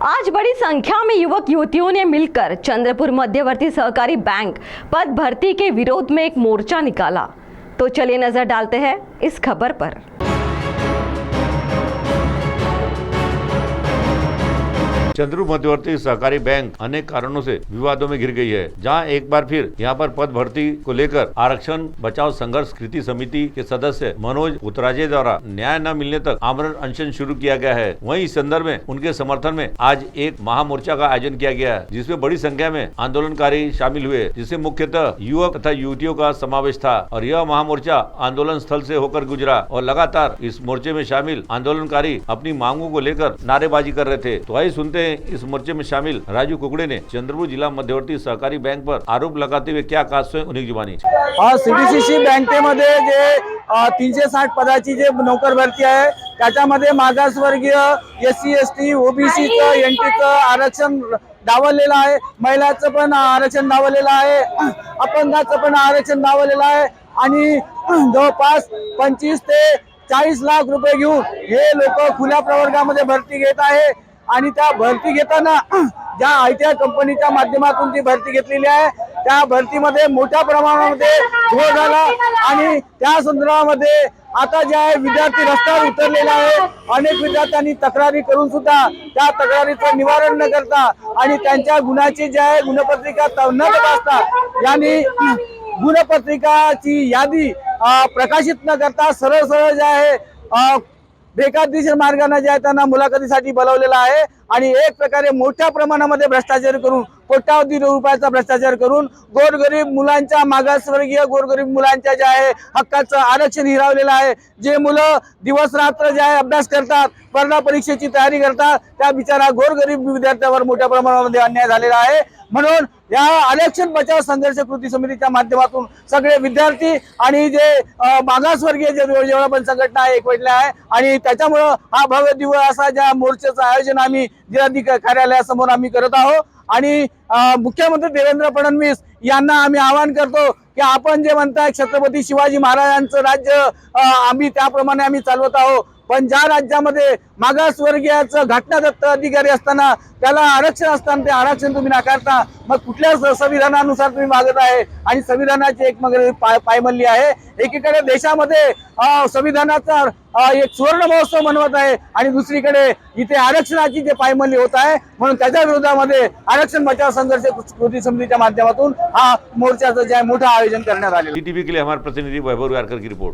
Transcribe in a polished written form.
आज बड़ी संख्या में युवक युवतियों ने मिलकर चंद्रपुर मध्यवर्ती सहकारी बैंक पद भर्ती के विरोध में एक मोर्चा निकाला। तो चलिए नजर डालते हैं इस खबर पर। चंद्रपुर मध्यवर्ती सहकारी बैंक अनेक कारणों से विवादों में घिर गई है, जहां एक बार फिर यहां पर पद भर्ती को लेकर आरक्षण बचाओ संघर्ष कृति समिति के सदस्य मनोज उतराजे द्वारा न्याय न मिलने तक आमरण अनशन शुरू किया गया है। वहीं इस संदर्भ में उनके समर्थन में आज एक महामोर्चा का आयोजन किया गया है, जिसमें बड़ी संख्या में आंदोलनकारी शामिल हुए, जिसमें मुख्यतः युवक तथा युवतियों का समावेश था। और यह महामोर्चा आंदोलन स्थल से होकर गुजरा और लगातार इस मोर्चे में शामिल आंदोलनकारी अपनी मांगों को लेकर नारेबाजी कर रहे थे। तो आइए सुनते इस मोर्चे में शामिल राजू कुकड़े ने चंद्रपुर जिला मध्यवर्ती सहकारी बैंक पर आरोप लगाते हुए क्या कहा, स्वयं उन्हीं जुबानी। सीडीसीसी बँकेमध्ये जे 360 पदाची जे नोकर भरती आहे त्याच्यामध्ये मागासवर्गीय SC ST OBC NTचं आरक्षण डावललेलं आहे, महिलांचं पण आरक्षण डावललेलं आहे, अपंगाचं पण आरक्षण डावललेलं आहे आणि जवळपास 25 ते 40 लाख रुपये घेऊन हे लोक खुल्या प्रवर्गामध्ये भरती घेत आहे। आणि त्या भरती घेताना ज्या आयटी कंपनीच्या माध्यमातून ती भरती घेतलेली आहे त्या भरतीमध्ये मोठ्या प्रमाणामध्ये घोळ झाला आणि त्या संदर्भामध्ये आता जे आहे विद्यार्थी रस्त्यावर उतरलेले आहे। अनेक विद्यार्थ्यांनी तक्रारी करून सुद्धा त्या तक्रारीचं निवारण न करता आणि त्यांच्या गुन्ह्याची जे आहे गुणपत्रिका न तपासता यांनी गुणपत्रिकाची यादी प्रकाशित न करता सरळ सरळ जे आहे बेकायदेशीर मार्गाने जे आहे त्यांना मुलाखतीसाठी बोलावलेला आहे आणि एक प्रकारे मोठ्या प्रमाणामध्ये भ्रष्टाचार करून कोट्यावधी रुपयाचा भ्रष्टाचार करून गोरगरीब मुलांच्या मागासवर्गीय गोरगरीब मुलांच्या जे आहे हक्काचं आरक्षण हिरावलेलं आहे। जे मुलं दिवस रात्र जे आहे अभ्यास करतात, स्पर्धा परीक्षेची तयारी करतात, त्या बिचारा गोरगरीब विद्यार्थ्यांवर मोठ्या प्रमाणामध्ये अन्याय झालेला आहे। म्हणून या आरक्षण बचाव संघर्ष कृती समितीच्या माध्यमातून सगळे विद्यार्थी आणि जे मागासवर्गीय जेवढ्या पण संघटना एकवटल्या आहे आणि त्याच्यामुळे हा भव्य दिवस असा ज्या मोर्चाचं आयोजन आम्ही जिल्हाधिकारी कार्यालयासमोर आम्ही करत आहोत आणि मुख्यमंत्री देवेंद्र फडणवीस यांना आम्ही आवाहन करतो की आपण जे म्हणताय छत्रपती शिवाजी महाराजांचं राज्य आम्ही त्याप्रमाणे आम्ही चालवत आहोत, पण ज्या राज्यामध्ये मागासवर्गीयाचं घटनादत्त अधिकारी असताना त्याला आरक्षण असताना ते आरक्षण तुम्ही नाकारता, मग कुठल्या संविधानानुसार तुम्ही मागत आहे आणि संविधानाची एक मग पायमल्ली आहे। एकीकडे देशामध्ये संविधानाचा एक सुवर्ण महोत्सव मनवत आहे आणि दुसरीकडे इथे आरक्षणाची जे पायमल्ली होत आहे, म्हणून त्याच्या विरोधामध्ये आरक्षण बचाव संघर्ष कृती समितीच्या माध्यमातून हा मोर्चाचं जे मोठं आयोजन करण्यात आले। टीवी के लिए हमारे प्रतिनिधि वैभव यारकर की रिपोर्ट।